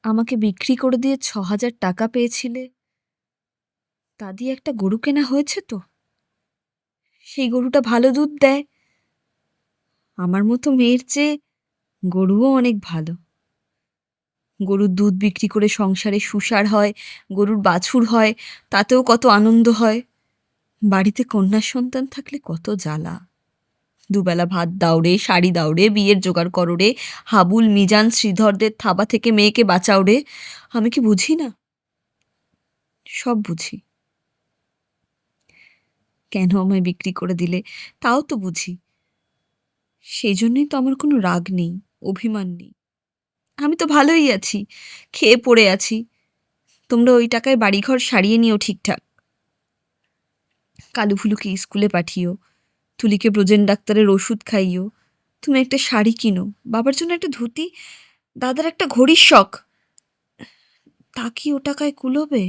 আমাকে বিক্রি করে দিয়ে ৬,০০০ টাকা পেয়েছিলে, তা দিয়ে একটা গরু কেনা হয়েছে তো। সেই গরুটা ভালো দুধ দেয়। আমার মতো মেয়ের চেয়ে গরুও অনেক ভালো। গরুর দুধ বিক্রি করে সংসারে সুসার হয়, গরুর বাছুর হয়, তাতেও কত আনন্দ হয়। বাড়িতে কন্যা সন্তান থাকলে কত জ্বালা। দুবেলা ভাত দাও রে, শাড়ি দাও রে, বিয়ের জোগাড় করো রে, হাবুল মিজান শ্রীধরদের থাবা থেকে মেয়েকে বাঁচাও রে। আমি কি বুঝি না? সব বুঝি। কেন আমায় বিক্রি করে দিলে তাও তো বুঝি। সেই জন্যই তো আমার কোনো রাগ নেই, অভিমান নেই। আমি তো ভালোই আছি, খেয়ে পড়ে আছি। তোমরা ওই টাকায় বাড়িঘর সারিয়ে নিও ঠিকঠাক। কালুফুলুকে স্কুলে পাঠিও, তুলিকে ব্রজেন ডাক্তারের ওষুধ খাইও। তুমি একটা শাড়ি কিনো, বাবার জন্য একটা ধুতি, দাদার একটা ঘড়ির শখ। তা কি ও টাকায় কুলোবে?